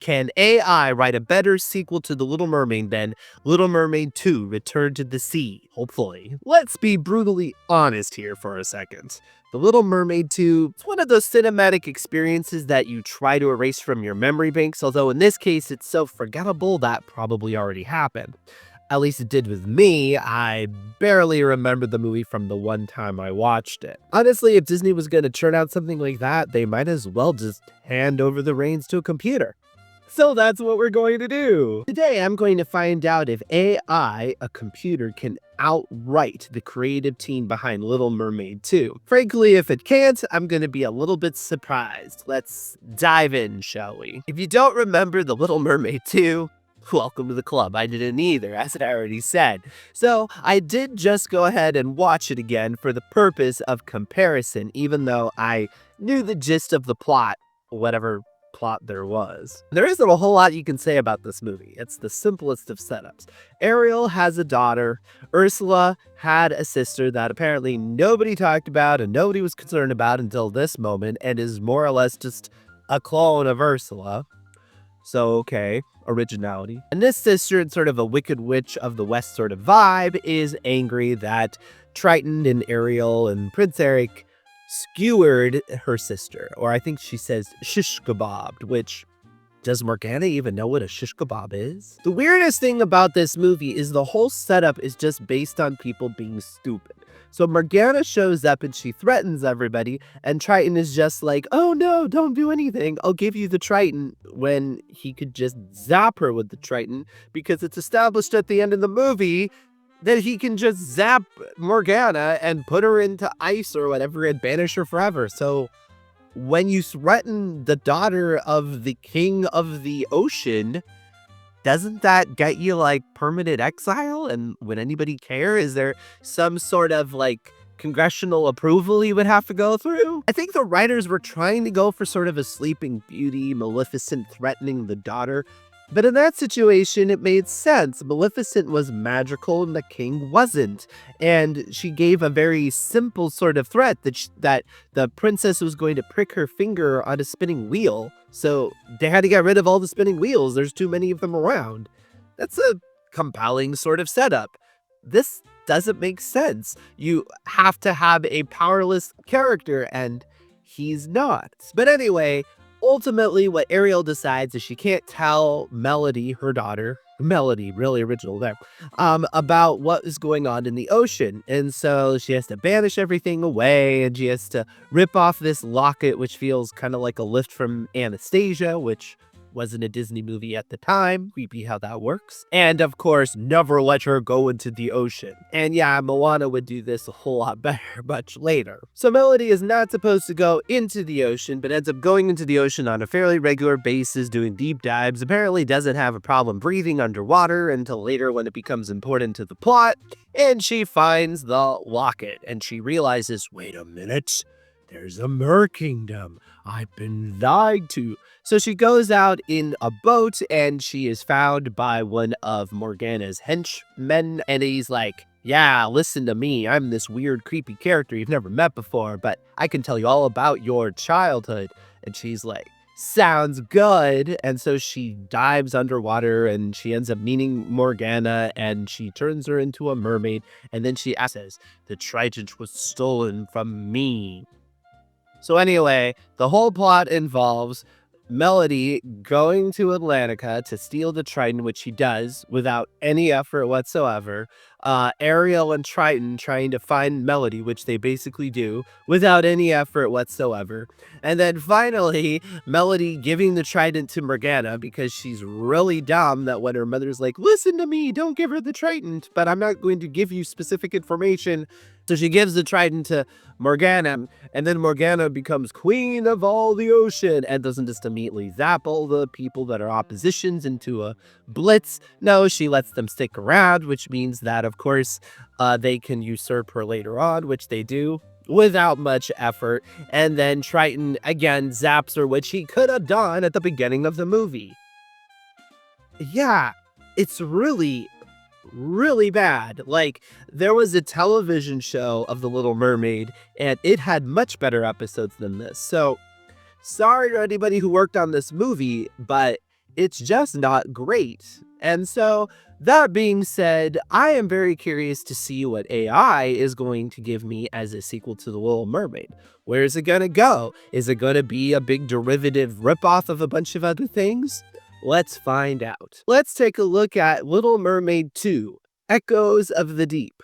Can AI write a better sequel to The Little Mermaid than Little Mermaid 2 Return to the Sea? Hopefully. Let's be brutally honest here for a second. The Little Mermaid 2 is one of those cinematic experiences that you try to erase from your memory banks, although in this case it's so forgettable that probably already happened. At least it did with me. I barely remember the movie from the one time I watched it. Honestly, if Disney was going to churn out something like that, they might as well just hand over the reins to a computer. So that's what we're going to do. Today, I'm going to find out if AI, a computer, can outright the creative team behind Little Mermaid 2. Frankly, if it can't, I'm going to be a little bit surprised. Let's dive in, shall we? If you don't remember The Little Mermaid 2, welcome to the club. I didn't either, as I already said. So I did just go ahead and watch it again for the purpose of comparison, even though I knew the gist of the plot, whatever plot there was. There isn't a whole lot you can say about this movie. It's the simplest of setups. Ariel has a daughter. Ursula had a sister that apparently nobody talked about and nobody was concerned about until this moment, and is more or less just a clone of Ursula. So, okay, originality. And this sister, in sort of a Wicked Witch of the West sort of vibe, is angry that Triton and Ariel and Prince Eric skewered her sister. Or I think she says shish kebabbed, which, does Morgana even know what a shish kebab is? The weirdest thing about this movie is the whole setup is just based on people being stupid. So Morgana shows up and she threatens everybody, and Triton is just like, oh no, don't do anything. I'll give you the Triton, when he could just zap her with the Triton, because it's established at the end of the movie that he can just zap Morgana and put her into ice or whatever and banish her forever. So when you threaten the daughter of the king of the ocean, doesn't that get you like permanent exile? And would anybody care? Is there some sort of like congressional approval you would have to go through? I think the writers were trying to go for sort of a Sleeping Beauty, Maleficent threatening the daughter. But in that situation, it made sense. Maleficent was magical and the king wasn't. And she gave a very simple sort of threat that the princess was going to prick her finger on a spinning wheel. So they had to get rid of all the spinning wheels. There's too many of them around. That's a compelling sort of setup. This doesn't make sense. You have to have a powerless character, and he's not. But anyway, ultimately, what Ariel decides is she can't tell Melody, her daughter, Melody, really original there, about what is going on in the ocean. And so she has to banish everything away, and she has to rip off this locket, which feels kind of like a lift from Anastasia, which wasn't a Disney movie at the time. Creepy how that works. And of course, never let her go into the ocean. And yeah, Moana would do this a whole lot better much later. So Melody is not supposed to go into the ocean, but ends up going into the ocean on a fairly regular basis, doing deep dives. Apparently doesn't have a problem breathing underwater until later when it becomes important to the plot. And she finds the locket and she realizes, wait a minute, there's a mer kingdom. I've been lied to. So she goes out in a boat and she is found by one of Morgana's henchmen. And he's like, yeah, listen to me. I'm this weird, creepy character you've never met before, but I can tell you all about your childhood. And she's like, sounds good. And so she dives underwater and she ends up meeting Morgana and she turns her into a mermaid. And then she says, the trident was stolen from me. So anyway, the whole plot involves Melody going to Atlantica to steal the Triton, which she does without any effort whatsoever. Ariel and Triton trying to find Melody, which they basically do without any effort whatsoever. And then finally, Melody giving the Trident to Morgana because she's really dumb that when her mother's like, listen to me, don't give her the Trident, but I'm not going to give you specific information. So she gives the Trident to Morgana, and then Morgana becomes queen of all the ocean and doesn't just immediately zap all the people that are oppositions into a blitz. No, she lets them stick around, which means that, of course, they can usurp her later on, which they do without much effort. And then Triton, again, zaps her, which he could have done at the beginning of the movie. Yeah, it's really bad. Like, there was a television show of The Little Mermaid, and it had much better episodes than this. So, sorry to anybody who worked on this movie, but It's just not great. And so, that being said, I am very curious to see what AI is going to give me as a sequel to The Little Mermaid. Where is it gonna go? Is it gonna be a big derivative ripoff of a bunch of other things? Let's find out. Let's take a look at Little Mermaid 2, Echoes of the Deep,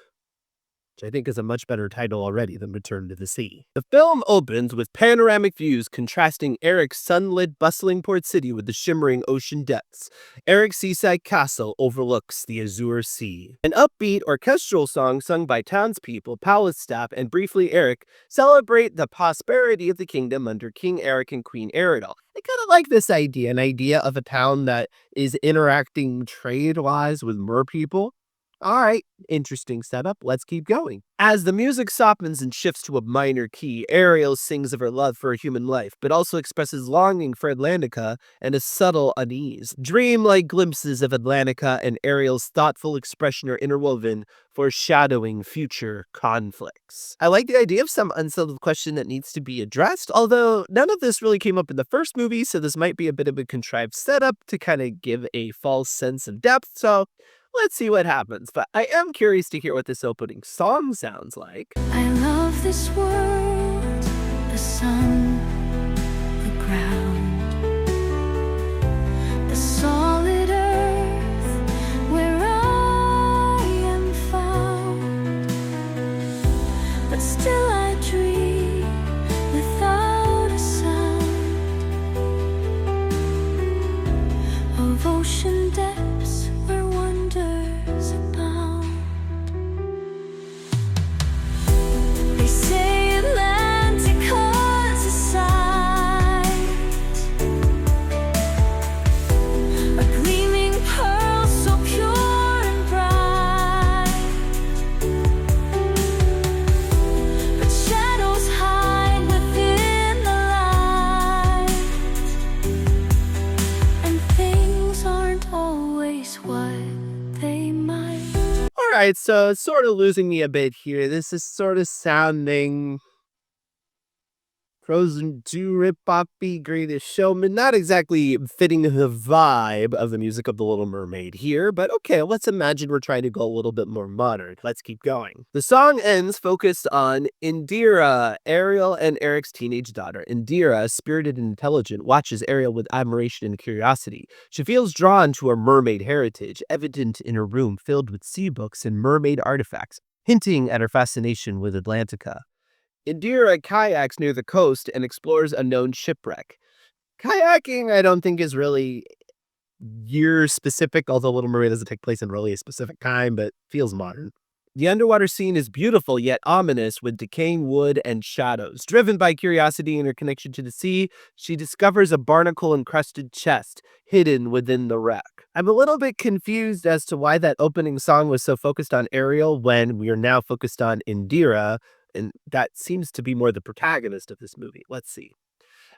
which I think is a much better title already than Return to the Sea. The film opens with panoramic views contrasting Eric's sunlit, bustling port city with the shimmering ocean depths. Eric's seaside castle overlooks the azure sea. An upbeat orchestral song sung by townspeople, palace staff, and briefly Eric celebrate the prosperity of the kingdom under King Eric and Queen Ariel. I kind of like this idea, an idea of a town that is interacting trade-wise with mer people. All right, interesting setup. Let's keep going. As the music softens and shifts to a minor key, Ariel sings of her love for a human life, but also expresses longing for Atlantica and a subtle unease. Dreamlike glimpses of Atlantica and Ariel's thoughtful expression are interwoven, foreshadowing future conflicts. I like the idea of some unsettled question that needs to be addressed, although none of this really came up in the first movie, so this might be a bit of a contrived setup to kind of give a false sense of depth, so let's see what happens, but I am curious to hear what this opening song sounds like. I love this world, the sun, the ground, the solid earth where I am found. But still I dream without a sound of ocean depths where wonders abound. They say Atlantica's a sight, a gleaming pearl so pure and bright. But shadows hide within the light, and things aren't always what they might. Alright, so it's sort of losing me a bit here. This is sort of sounding Frozen 2 rip-off-y Greatest Showman. Not exactly fitting the vibe of the music of The Little Mermaid here, but okay, let's imagine we're trying to go a little bit more modern. Let's keep going. The song ends focused on Indira, Ariel and Eric's teenage daughter. Indira, spirited and intelligent, watches Ariel with admiration and curiosity. She feels drawn to her mermaid heritage, evident in her room filled with sea books and mermaid artifacts, hinting at her fascination with Atlantica. Indira kayaks near the coast and explores a known shipwreck. Kayaking, I don't think, is really year-specific, although Little Mermaid doesn't take place in really a specific time, but feels modern. The underwater scene is beautiful yet ominous, with decaying wood and shadows. Driven by curiosity and her connection to the sea, she discovers a barnacle-encrusted chest hidden within the wreck. I'm a little bit confused as to why that opening song was so focused on Ariel when we are now focused on Indira, and that seems to be more the protagonist of this movie. Let's see.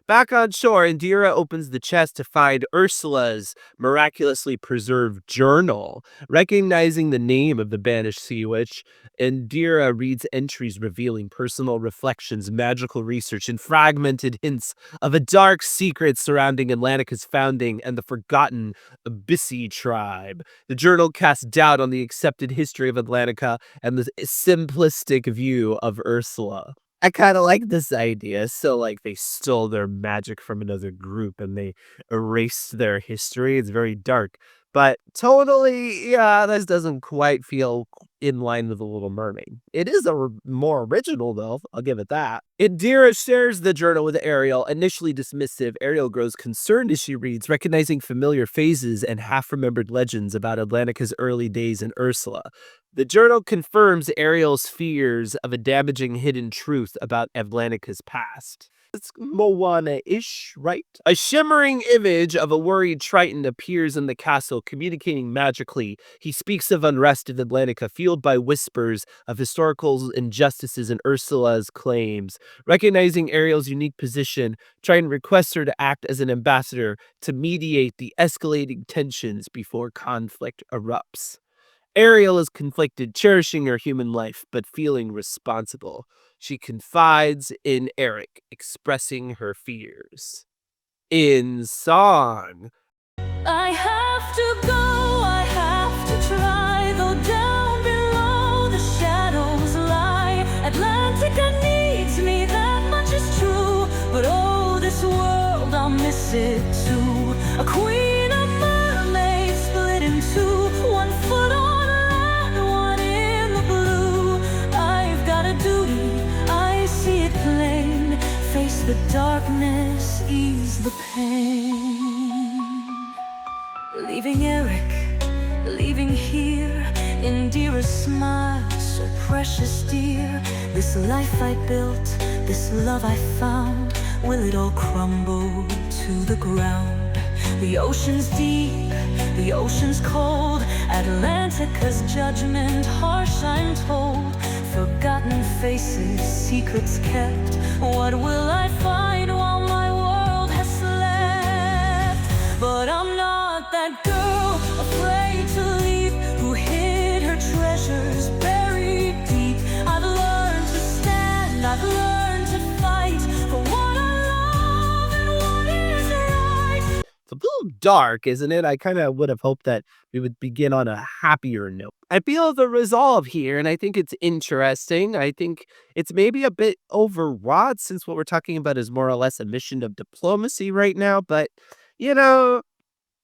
Back on shore, Indira opens the chest to find Ursula's miraculously preserved journal. Recognizing the name of the banished sea witch, Indira reads entries revealing personal reflections, magical research, and fragmented hints of a dark secret surrounding Atlantica's founding and the forgotten Abyssi tribe. The journal casts doubt on the accepted history of Atlantica and the simplistic view of Ursula. I kind of like this idea. So, like, they stole their magic from another group and they erased their history. It's very dark. But totally, yeah, this doesn't quite feel in line with The Little Mermaid. It is more original, though. I'll give it that. Indira shares the journal with Ariel. Initially dismissive, Ariel grows concerned as she reads, recognizing familiar phases and half-remembered legends about Atlantica's early days in Ursula. The journal confirms Ariel's fears of a damaging hidden truth about Atlantica's past. It's Moana-ish, right? A shimmering image of a worried Triton appears in the castle, communicating magically. He speaks of unrest in Atlantica, fueled by whispers of historical injustices and Ursula's claims. Recognizing Ariel's unique position, Triton requests her to act as an ambassador to mediate the escalating tensions before conflict erupts. Ariel is conflicted, cherishing her human life, but feeling responsible. She confides in Eric, expressing her fears. In song. it too. A queen of mermaids split in two. One foot on land, one in the blue. I've got a duty, I see it plain. Face the darkness, ease the pain. Leaving Eric, leaving here. Indira smiles, so precious dear. This life I built, this love I found, will it all crumble to the ground? The ocean's deep, the ocean's cold. Atlantica's judgment harsh, I'm told. Forgotten faces, secrets kept. What will I find while my world has slept? But I'm not that girl, afraid to leave, who hid her treasures buried deep. I've learned to stand, I've learned to fight for what I love and what is right. It's a little dark, isn't it? I kind of would have hoped that we would begin on a happier note. I feel the resolve here, and I think it's interesting. I think it's maybe a bit overwrought since what we're talking about is more or less a mission of diplomacy right now, but you know,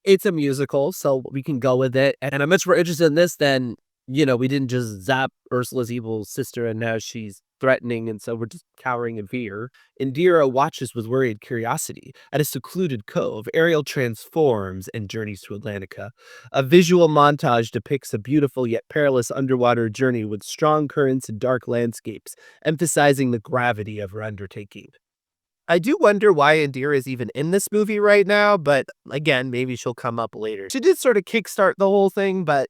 it's a musical, so we can go with it. And I'm much more interested in this than, we didn't just zap Ursula's evil sister and now she's threatening, and so we're just cowering in fear. Indira watches with worried curiosity. At a secluded cove, Ariel transforms and journeys to Atlantica. A visual montage depicts a beautiful yet perilous underwater journey with strong currents and dark landscapes, emphasizing the gravity of her undertaking. I do wonder why Indira is even in this movie right now, but again, maybe she'll come up later. She did sort of kickstart the whole thing, but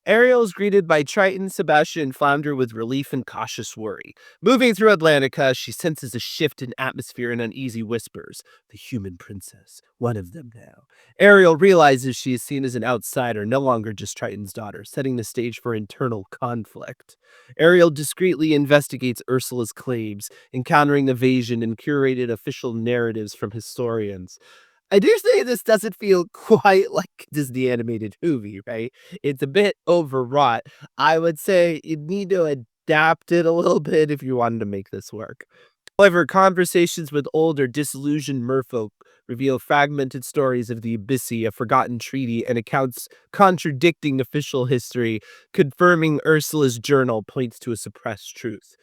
Ariel is greeted by Triton, Sebastian, and Flounder with relief and cautious worry. Moving through Atlantica, she senses a shift in atmosphere and uneasy whispers. The human princess, one of them now. Ariel realizes she is seen as an outsider, no longer just Triton's daughter, setting the stage for internal conflict. Ariel discreetly investigates Ursula's claims, encountering evasion and curated official narratives from historians. I do say this doesn't feel quite like Disney animated movie, right? It's a bit overwrought. I would say you need to adapt it a little bit if you wanted to make this work. However, conversations with old or disillusioned merfolk reveal fragmented stories of the Abyssy, a forgotten treaty, and accounts contradicting official history, confirming Ursula's journal points to a suppressed truth.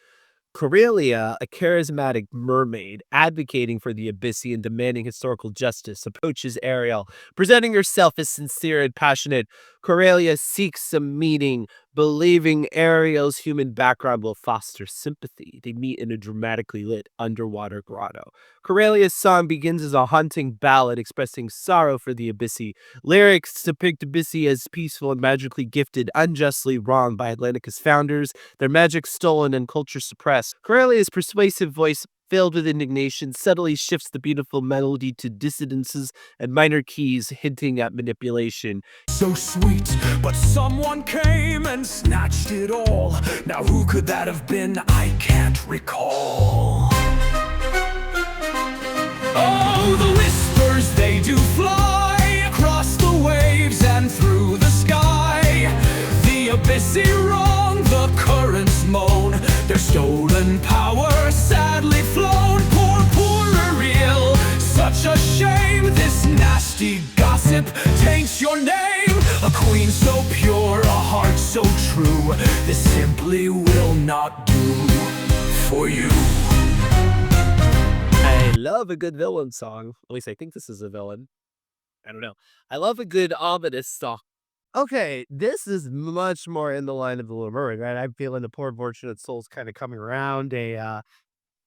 Coralia, a charismatic mermaid advocating for the Abyssy and demanding historical justice, approaches Ariel, presenting herself as sincere and passionate. Coralia seeks some meaning, believing Ariel's human background will foster sympathy. They meet in a dramatically lit underwater grotto. Coralia's song begins as a haunting ballad expressing sorrow for the Abyssy. Lyrics depict Abyssy as peaceful and magically gifted, unjustly wronged by Atlantica's founders, their magic stolen and culture suppressed. Coralia's persuasive voice, filled with indignation, subtly shifts the beautiful melody to dissonances and minor keys, hinting at manipulation. So sweet, but someone came and snatched it all. Now who could that have been? I can't recall. Oh, the whispers, they do fly across the waves and through the sky. The Abyssy wrong, the currents moan, their stolen power sadly flown. Poor Ariel, such a shame. This nasty gossip taints your name. A queen so pure, a heart so true. This simply will not do for you. I love a good villain song. At least I think this is a villain. I don't know. I love a good ominous song. Okay, this is much more in the line of the Little Mermaid, right? I'm feeling the poor unfortunate souls kind of coming around,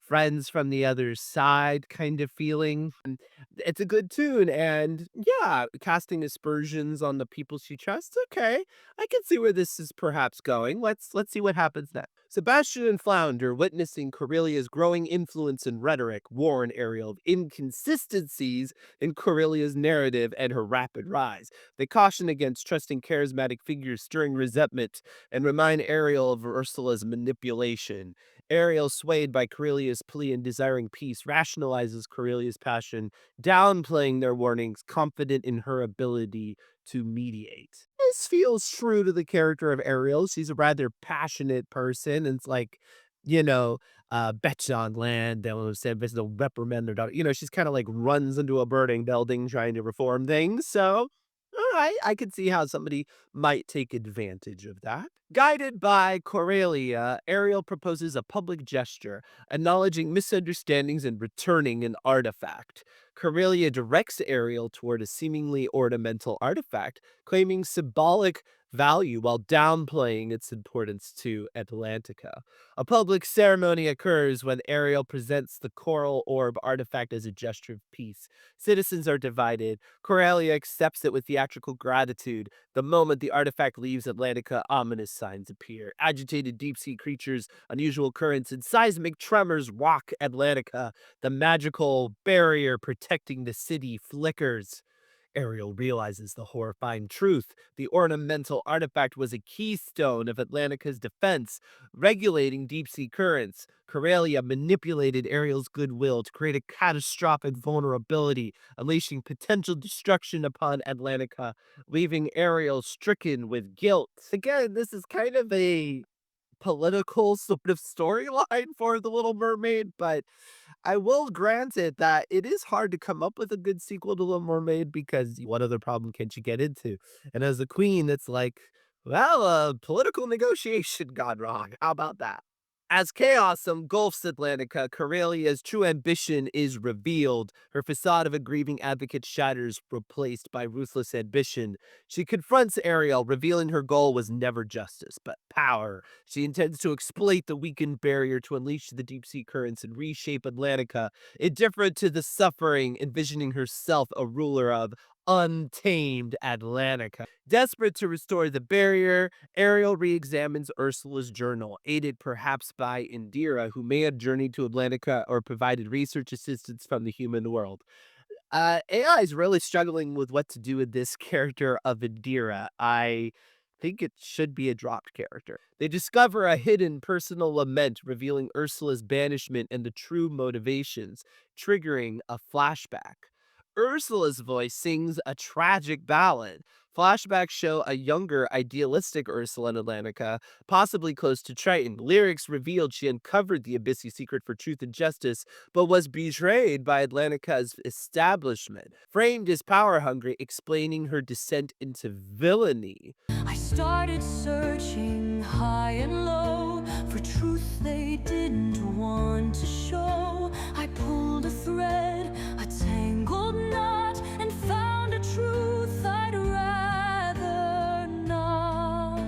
friends from the other side kind of feeling. And it's a good tune, and yeah, casting aspersions on the people she trusts. Okay, I can see where this is perhaps going. Let's see what happens next. Sebastian and Flounder, witnessing Corelia's growing influence and rhetoric, warn Ariel of inconsistencies in Corelia's narrative and her rapid rise. They caution against trusting charismatic figures stirring resentment and remind Ariel of Ursula's manipulation. Ariel, swayed by Corelia's plea and desiring peace, rationalizes Corelia's passion, downplaying their warnings, confident in her ability to mediate. This feels true to the character of Ariel. She's a rather passionate person, and it's like you know, bet on land, they'll said they'll reprimand their daughter. She's kind of like runs into a burning building trying to reform things. So, all right, I could see how somebody might take advantage of that. Guided by Coralia, Ariel proposes a public gesture, acknowledging misunderstandings and returning an artifact. Coralia directs Ariel toward a seemingly ornamental artifact, claiming symbolic value while downplaying its importance to Atlantica. A public ceremony occurs when Ariel presents the coral orb artifact as a gesture of peace. Citizens are divided. Coralia accepts it with theatrical gratitude. The moment the artifact leaves Atlantica, ominous signs appear. Agitated deep sea creatures, unusual currents, and seismic tremors rock Atlantica. The magical barrier protecting the city flickers. Ariel realizes the horrifying truth. The ornamental artifact was a keystone of Atlantica's defense, regulating deep sea currents. Coralia manipulated Ariel's goodwill to create a catastrophic vulnerability, unleashing potential destruction upon Atlantica, leaving Ariel stricken with guilt. Again, this is kind of a political sort of storyline for The Little Mermaid, but I will grant it that it is hard to come up with a good sequel to Little Mermaid because what other problem can you get into? And as a queen, it's like, well, political negotiation gone wrong. How about that? As chaos engulfs Atlantica, Coralia's true ambition is revealed. Her facade of a grieving advocate shatters, replaced by ruthless ambition. She confronts Ariel, revealing her goal was never justice, but power. She intends to exploit the weakened barrier to unleash the deep sea currents and reshape Atlantica, indifferent to the suffering, envisioning herself a ruler of untamed Atlantica. Desperate to restore the barrier, Ariel re-examines Ursula's journal, aided perhaps by Indira, who may have journeyed to Atlantica or provided research assistance from the human world. AI is really struggling with what to do with this character of Indira. I think it should be a dropped character. They discover a hidden personal lament revealing Ursula's banishment and the true motivations, triggering a flashback. Ursula's voice sings a tragic ballad. Flashbacks show a younger, idealistic Ursula in Atlantica, possibly close to Triton. Lyrics revealed she uncovered the Abyssy secret for truth and justice, but was betrayed by Atlantica's establishment. Framed as power hungry, explaining her descent into villainy. I started searching high and low for truth they didn't want to show. I pulled a thread, a tangled knot, and found a truth I'd rather not.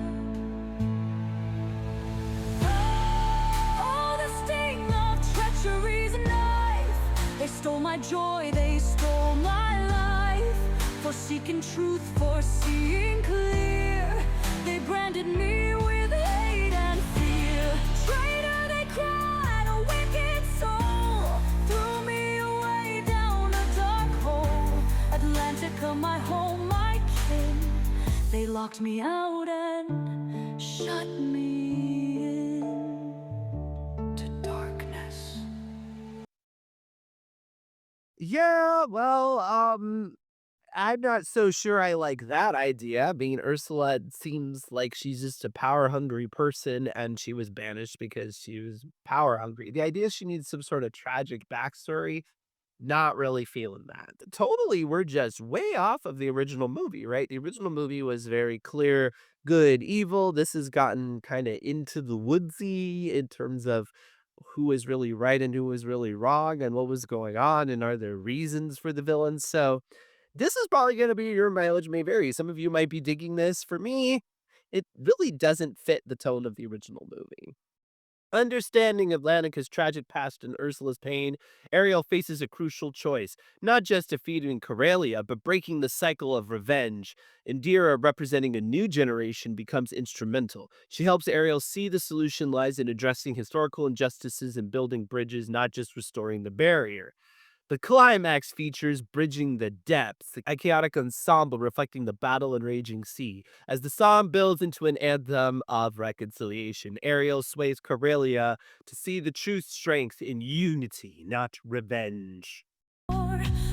Oh, the sting of treachery's knife. They stole my joy, they stole my life. For seeking truth, for seeing clear, they branded me with hate and fear. Traitor, they cried, a wicked soul, threw me away down a dark hole. Atlantica, my home, my kin, they locked me out and shut me in to darkness. Yeah, well, I'm not so sure I like that idea. I mean, Ursula seems like she's just a power hungry person and she was banished because she was power hungry. The idea she needs some sort of tragic backstory, not really feeling that. Totally, we're just way off of the original movie, right? The original movie was very clear, good, evil. This has gotten kind of into the woodsy in terms of who is really right and who is really wrong and what was going on and are there reasons for the villains. So this is probably going to be your mileage may vary. Some of you might be digging this. For me, it really doesn't fit the tone of the original movie. Understanding Atlantica's tragic past and Ursula's pain, Ariel faces a crucial choice, not just defeating Coralia, but breaking the cycle of revenge. Indira, representing a new generation, becomes instrumental. She helps Ariel see the solution lies in addressing historical injustices and building bridges, not just restoring the barrier. The climax features bridging the depths, a chaotic ensemble reflecting the battle and raging sea. As the song builds into an anthem of reconciliation, Ariel sways Coralia to see the true strength in unity, not revenge.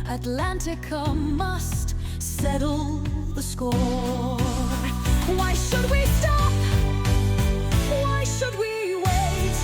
Atlantica must settle the score. Why should we stop? Why should we wait?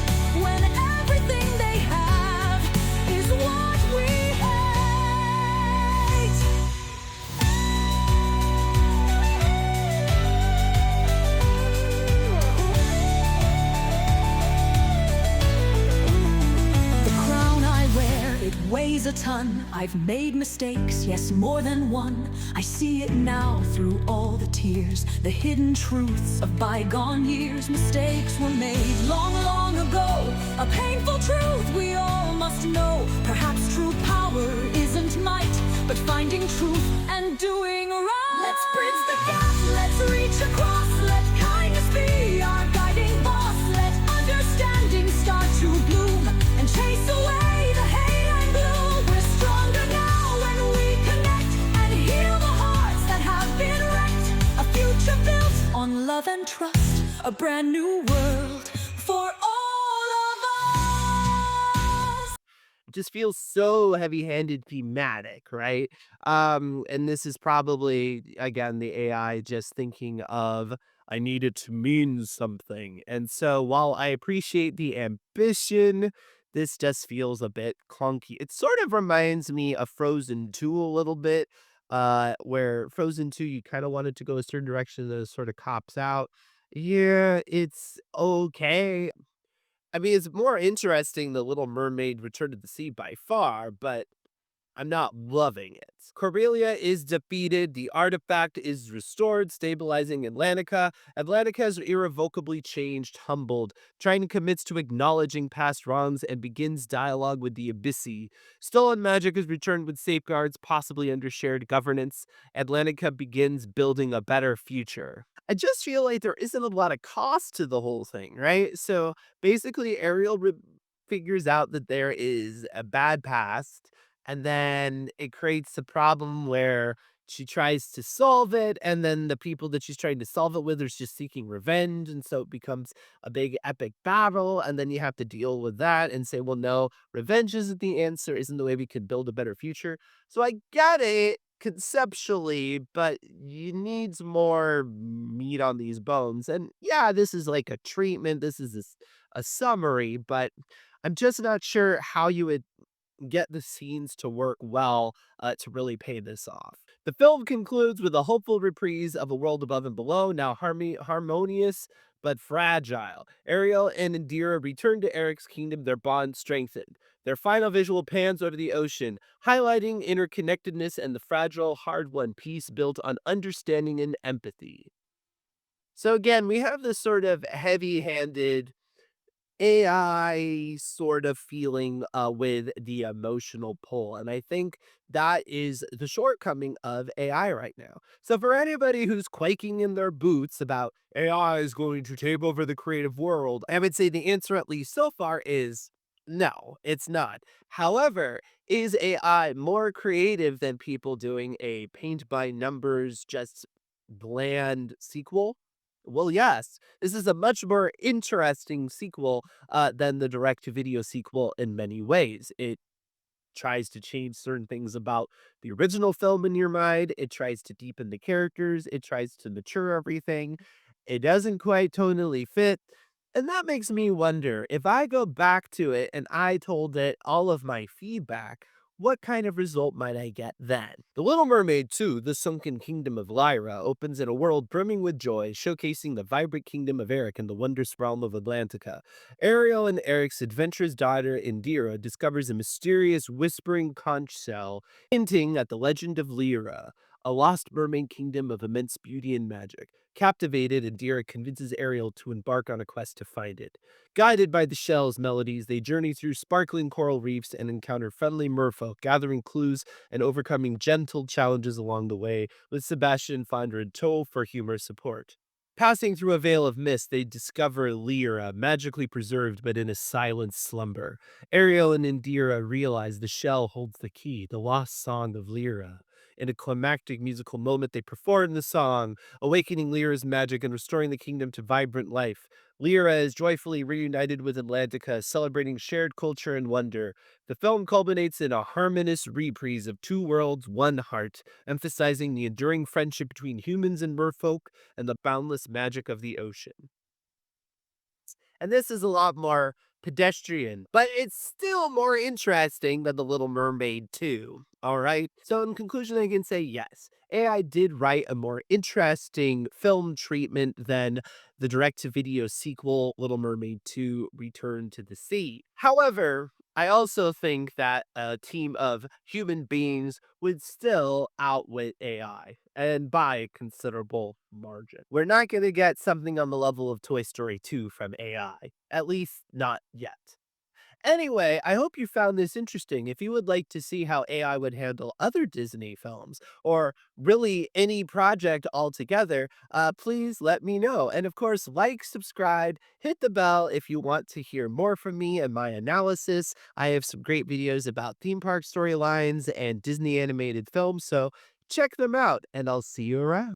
a ton. I've made mistakes, yes, more than one. I see it now through all the tears, the hidden truths of bygone years. Mistakes were made long, long ago, a painful truth we all must know. Perhaps true power isn't might, but finding truth and doing right. Let's bridge the gap, let's reach across. Let kindness be our guiding boss. Let understanding start to bloom and chase away the hate and gloom. We're stronger now when we connect and heal the hearts that have been wrecked. A future built on love and trust, a brand new world for all of us. Just feels so heavy-handed thematic, right? And this is probably again the AI just thinking of I need it to mean something. And so while I appreciate the ambition, this just feels a bit clunky. It sort of reminds me of Frozen 2 a little bit, where Frozen 2 you kind of wanted to go a certain direction that sort of cops out. Yeah, it's okay. I mean, it's more interesting The Little Mermaid: Return to the Sea by far, but I'm not loving it. Coralia is defeated, the artifact is restored, stabilizing Atlantica. Atlantica has irrevocably changed, humbled. Triton commits to acknowledging past wrongs and begins dialogue with the Abyssi. Stolen magic is returned with safeguards, possibly under shared governance. Atlantica begins building a better future. I just feel like there isn't a lot of cost to the whole thing, right? So basically, Ariel figures out that there is a bad past, and then it creates a problem where she tries to solve it, and then the people that she's trying to solve it with are just seeking revenge, and so it becomes a big epic battle, and then you have to deal with that and say, well, no, revenge isn't the answer, isn't the way we could build a better future. So I get it conceptually, but you needs more meat on these bones. And yeah, this is like a treatment, this is a summary, but I'm just not sure how you would get the scenes to work well to really pay this off. The film concludes with a hopeful reprise of a world above and below, now harmonious but fragile. Ariel and Indira return to Eric's kingdom, their bond strengthened. Their final visual pans over the ocean, highlighting interconnectedness and the fragile, hard-won peace built on understanding and empathy. So again, we have this sort of heavy-handed AI sort of feeling with the emotional pull. And I think that is the shortcoming of AI right now. So for anybody who's quaking in their boots about AI is going to take over the creative world, I would say the answer, at least so far, is no, it's not. However, is AI more creative than people doing a paint by numbers, just bland sequel? Well, yes, this is a much more interesting sequel than the direct-to-video sequel in many ways. It tries to change certain things about the original film in your mind. It tries to deepen the characters. It tries to mature everything. It doesn't quite tonally fit. And that makes me wonder if I go back to it and I told it all of my feedback, what kind of result might I get then? The Little Mermaid 2, The Sunken Kingdom of Lyra, opens in a world brimming with joy, showcasing the vibrant kingdom of Eric and the wondrous realm of Atlantica. Ariel and Eric's adventurous daughter, Indira, discovers a mysterious whispering conch shell hinting at the legend of Lyra, a lost mermaid kingdom of immense beauty and magic. Captivated, Indira convinces Ariel to embark on a quest to find it. Guided by the shell's melodies, they journey through sparkling coral reefs and encounter friendly merfolk, gathering clues and overcoming gentle challenges along the way, with Sebastian Finder in tow for humorous support. Passing through a veil of mist, they discover Lyra, magically preserved but in a silent slumber. Ariel and Indira realize the shell holds the key, the lost song of Lyra. In a climactic musical moment, they perform the song, awakening Lyra's magic and restoring the kingdom to vibrant life. Lyra is joyfully reunited with Atlantica, celebrating shared culture and wonder. The film culminates in a harmonious reprise of two worlds, one heart, emphasizing the enduring friendship between humans and merfolk and the boundless magic of the ocean. And this is a lot more pedestrian, but it's still more interesting than The Little Mermaid 2. All right. So, in conclusion, I can say yes, AI did write a more interesting film treatment than the direct to video sequel, Little Mermaid 2 Return to the Sea. However, I also think that a team of human beings would still outwit AI, and by a considerable margin. We're not going to get something on the level of Toy Story 2 from AI, at least not yet. Anyway, I hope you found this interesting. If you would like to see how AI would handle other Disney films, or really any project altogether, please let me know. And of course, like, subscribe, hit the bell if you want to hear more from me and my analysis. I have some great videos about theme park storylines and Disney animated films, so check them out, and I'll see you around.